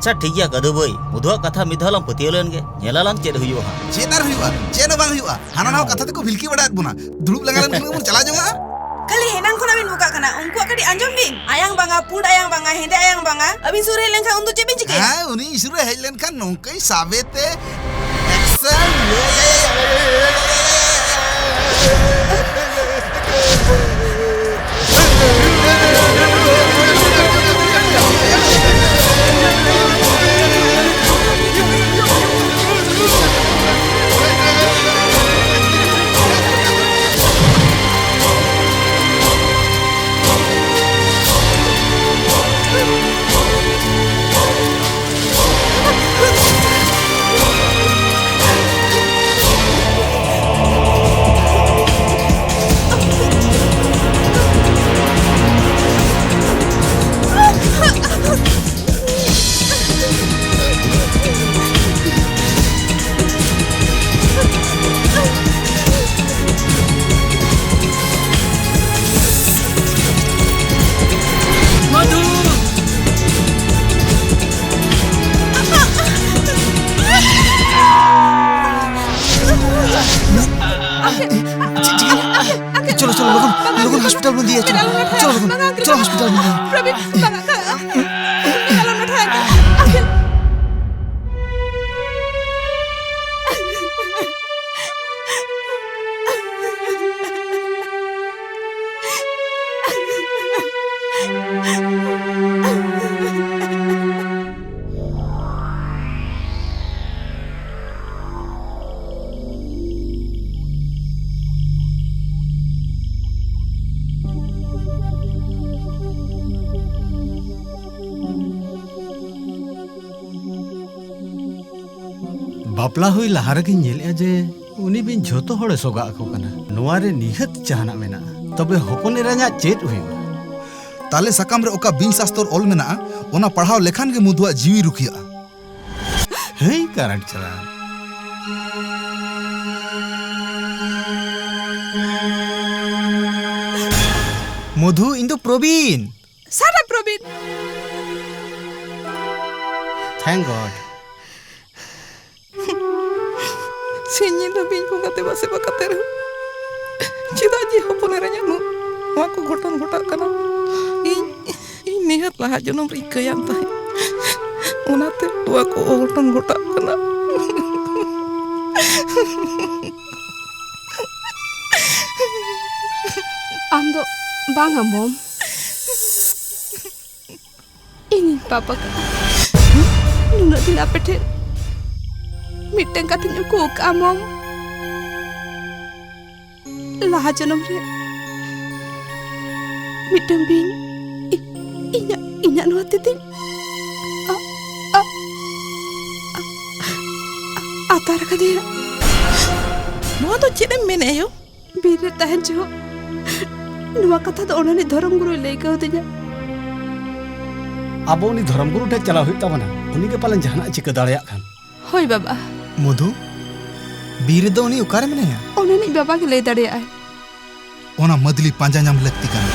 अच्छा ठीक गया कदू भाई मुधुआ कथा मिधालम पतियोलेन गे नेलालम चेद हुयुआ चेनार हुयुआ चेन बांग हुयुआ हाना नाव कथा तको भिलकी बडात बुना दुड़ुब लंगालन खन चला जोंगा खाली हेनांग खोना बिन बुका kana उनको कडी आंजम बिन आयांग बांगा पुड आयांग बांगा हेंदे आयांग बांगा अबिन सुरे लेन खा उन्दु चेबिन चिके हां उनी सुरे हेलेन खन नोंकै साबेते एक्शन लोगों हॉस्पिटल में दिए चलो हॉस्पिटल में प्रवीण बांगा का नेलालम ना थाय बापला हुई लहार के नेले जे उनी बिन झोतो होड़े सोगा को कना नोवारे निहत जहाना मेना तबे होपन एरा냐 चेत हुई ताले सकाम रे ओका बिन शास्त्र ओल मेना ओना पढ़ाव लेखान के मुधुआ जीवी रुखिया हे करंट चला मधु इंदु प्रवीण सारा प्रवीण थैंक गॉड सिंह ᱫᱚ ᱵᱤᱧ ᱠᱚ ᱠᱟᱛᱮ ᱵᱟᱥᱮ ᱵᱟᱠᱟᱛᱮ ᱨᱮ ᱪᱮᱫᱟᱜ ᱡᱮ ᱦᱚᱯᱚᱱ ᱮᱨᱟᱧ ᱱᱚᱣᱟ ᱠᱚ ᱜᱷᱚᱴᱚᱱ ᱜᱷᱚᱴᱟᱜ ᱠᱟᱱᱟ ᱤᱧ ᱱᱤᱦᱟᱹᱛ ᱞᱟᱦᱟ ᱡᱚᱱᱚᱢ ᱨᱮ ᱤᱠᱟᱹᱭᱟᱱ ᱛᱟᱦᱮᱸ ᱚᱱᱟᱛᱮ ᱱᱚᱣᱟ ᱠᱚ ᱚᱜᱷᱚᱴᱚᱱ ᱜᱷᱚᱴᱟᱜ ᱠᱟᱱᱟ आम दो बांगा मोम इनी पापा का नुना दिन आपे ठे मिट्टन का तिन्यू को कामम लाहा जनम रे मिट्टन बिन इnya नुआ तितिन आतार का दिया नुआ तो चेदे मेने यो बीरे तहन जो नुआ कथा तो उन्होंने धर्म गुरु लेके होते जा अब उनी धर्म गुरु ठे चला हुई तबना उनी के पालन जहाना चिका दाड़िया खान होय बाबा मधु बीर दो उनी उकारे मेने उन्होंने बाबा के ले दाड़िया है ओना मदली पांजा नाम लगती कान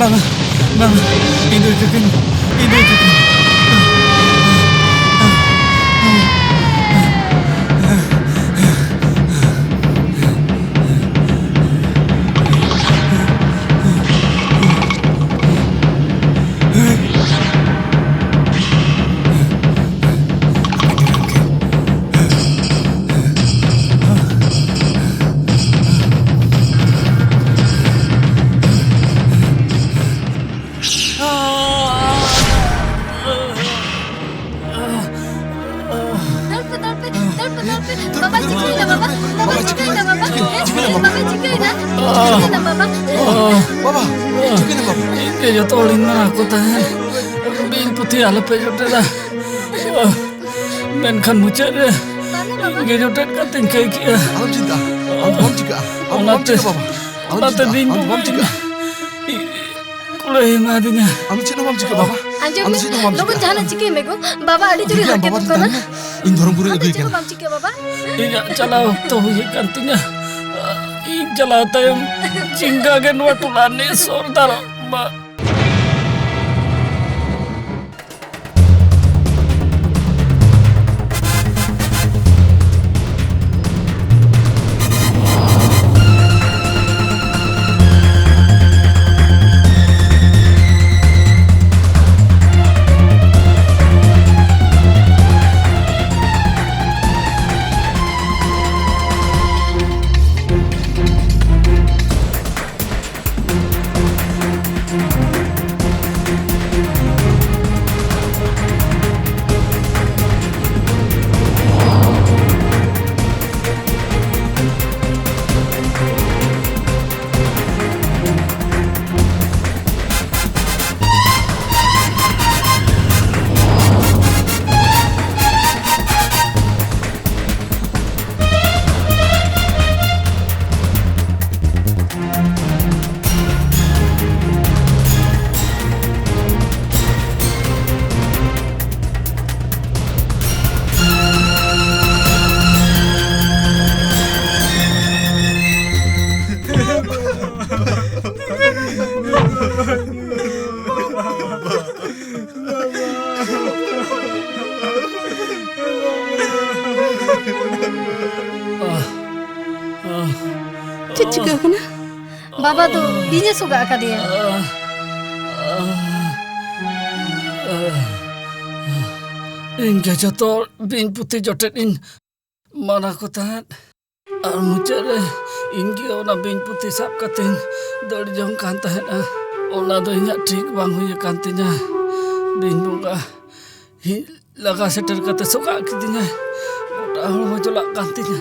Bang, ini kekeng. Yo tolin na aku tahan. Bin putih ala pe jote dah. Men kan mucet deh. Ge jote kating kai kia. Alam cinta. Alam jika. Alam jika baba. Lata bin Alam jika. Kulai madinya. Alam cinta baba jika baba. Anjir lo pun jangan cikai mego. Baba ada curi harket tu kan? In dorong guru Ada egi curi kan. bang cikai baba. Iya calau to ye kantinya. I calau tayam cingga gen watulane sordar ba. Cika kena. Baba tu dinya suka ka dia. Inga jatuh bin putih jotet in mana ko tahan. Mucet deh. Ingi ona bin putih sap kating dari jong kantahan. Ona do inyak tik bang huya kantinya. Bin bunga. Laga seter kata suka kitinya. Udah mau jolak kantinya.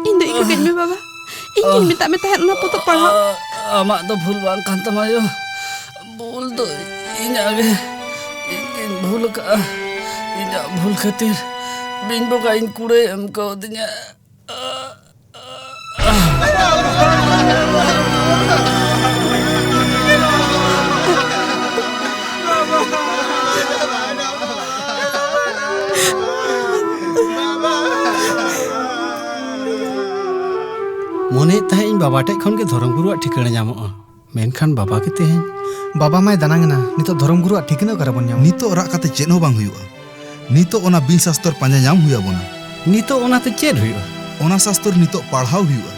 Inda ikakin me baba. Ingin minta hen na putuk parha. Amak to भूल bang kanta mayo. Bul to inyak ge. Ingin भूल ka. Inyak भूल khatir. Bin bunga in kure amko dinya. Mone tahe in baba tek khon ke dhorong guru ठिकाना ᱧᱟᱢᱚᱜᱼᱟ मेनखान baba ke teheñ बाबा माय दानांगना नितो धर्म गुरु ठिकाना करबन ᱧᱟᱢ Nito rak kate chet hon bang huyuga. Nito ona bin sastor panja nyam huya bona. nito onate ched huyuga Ona sastor nito parhau huyuga.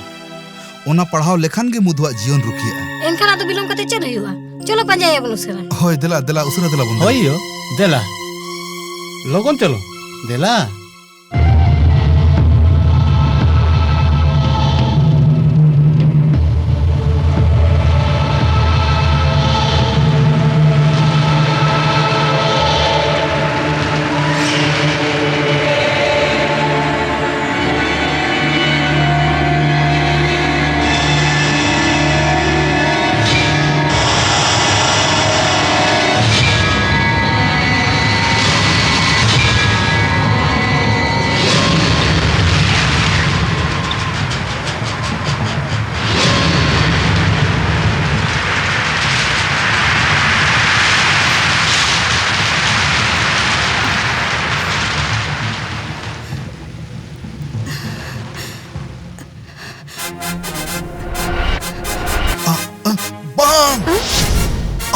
Ona parhau lekhan ge mudhuak jion rukhiya. Enkan atu bilom kate ced huyuga. Cholo panjaya bon usara. Hoy dela usura dela bunda. hoyo dela logon chalo dela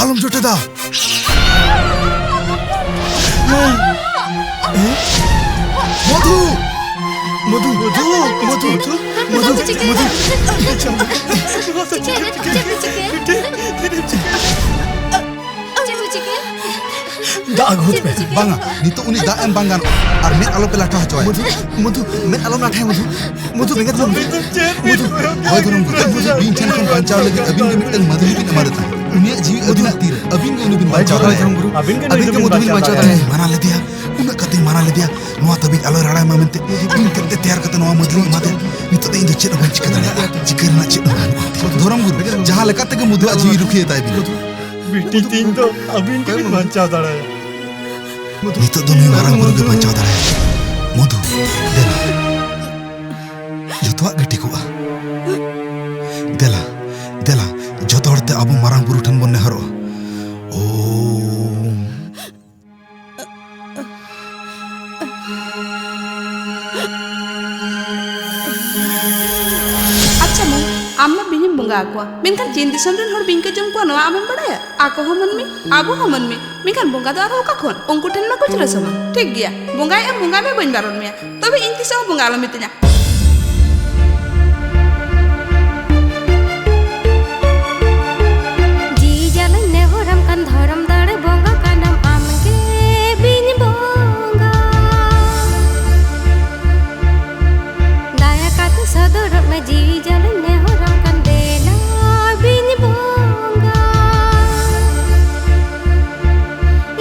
आलम जोटेदा मधु मधु मधु मधु मधु बांगा नितो उनी दा M बांगान और मैं आलो पे लाटा हचोय मधु मैं आलम लाठे मधु मधु बेंगत लो मधु होय दुरम मधु बिन ठन खन बांचाव लगे अबिन के मिटन मधु बिन अमारता उनिया जीवी अबिन तीर अबिन के उनी बिन बांचाव अबिन के मधु बिन बांचाव दा माना ले दिया उना कते माना ले दिया नोआ तबिन आलो राडा मामनते इन कते तैयार कते नोआ मधु मादे नितो दे इन चेद बन चिका दाड़ा चिकरना चेद धोरम गुरु जहां लेकाते के मधु जीवी रुखिए ताई बिन बिटी तीन तो अबिन के बिन बांचाव दाड़ा नितो दोनों मारंग गुरु के बांचाव दाड़ा मधु देला जतवा गटी को देला देला जतो हरते अबो मारंग गुरु ठन बन नेहरो ओम अच्छा मैं आम्मा बिन बंगा आकुआ मेनखान चीन दिसम रेन हर बिन के जम को नवा आमें बड़ाया आको हमन में आबो हमन में मेनखान बंगा दो आरो का खोन उनको ठन ना कुछ रसम ठीक गया बंगा में बन बारन में तबे इन तिसो बंगा आलो मितnya जी जालन ने होरम kan धरम दाड़े बंगा का नाम आमगे बिन बंगा दाया कात सदर में जी जालन ने होरम kan देला बिन बंगा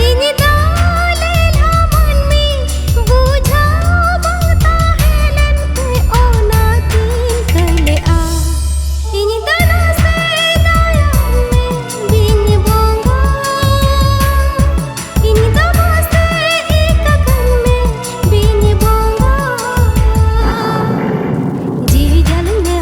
इनी दाले ला मन में बुझा बंगता है लन पे ओना तीन कले आ इनी दाना से दाया में बिन बंगा इनी दाना से एक कन में बिन बंगा जी जालन ने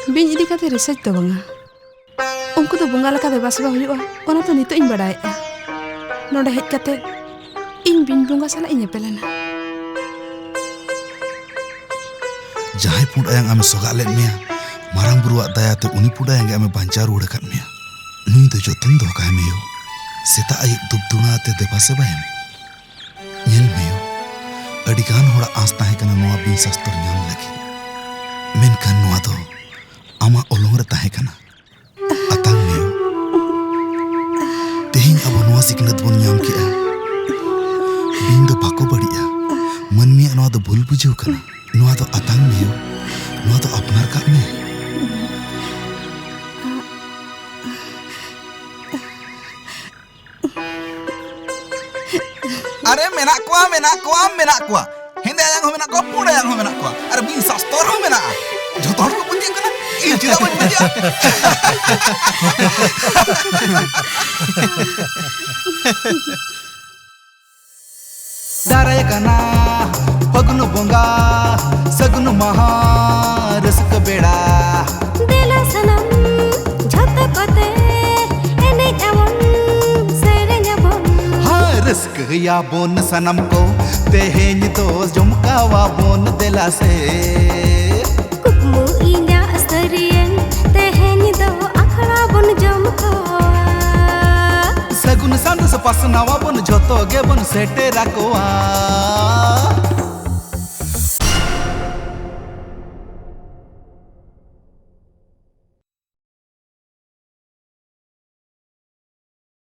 Bin idi kate research to banga. Unku to bunga laka bebas ba huyuga. Ona to nito in badai. Nonde hej kate in bin bunga sala in nyepelana. Jahai pun ayang ame soga len mea. Marang buruak daya te uni pun ayang ame bancar ruda kat mea. Nui to jotun do kai meo. Seta ayik dubduna te debase bayam. Nyel meo. Adigan hora as tahe kana noa bin sastor nyam lagi. Menkan noa do ama olong re tahe kana. Atang meo. Tehing abo noa siknat bon nyam kia. Bin do bako badia. Man mea noa do bul bujau kana. Noa do atang meo. Noa do apnar kak me. Are menak kuah. Hende ayang ho menak kuah, pura ayang ho menak kuah. Are bin sastor ho menak. Joto hor ko punjeng kana. Ih, cida ban badia. Daraya kana pagunu bonga sagunu maha rask beda. Dela sanam jhata kote ene jamon sere jabon. Ha rask ya bon sanam ko teheny dos jumkawa bon dela se. Kukmu inya astarien teheny do akhara bon jomkawa. Sagun sand se pasnawa bon joto ge bon sete rakoa.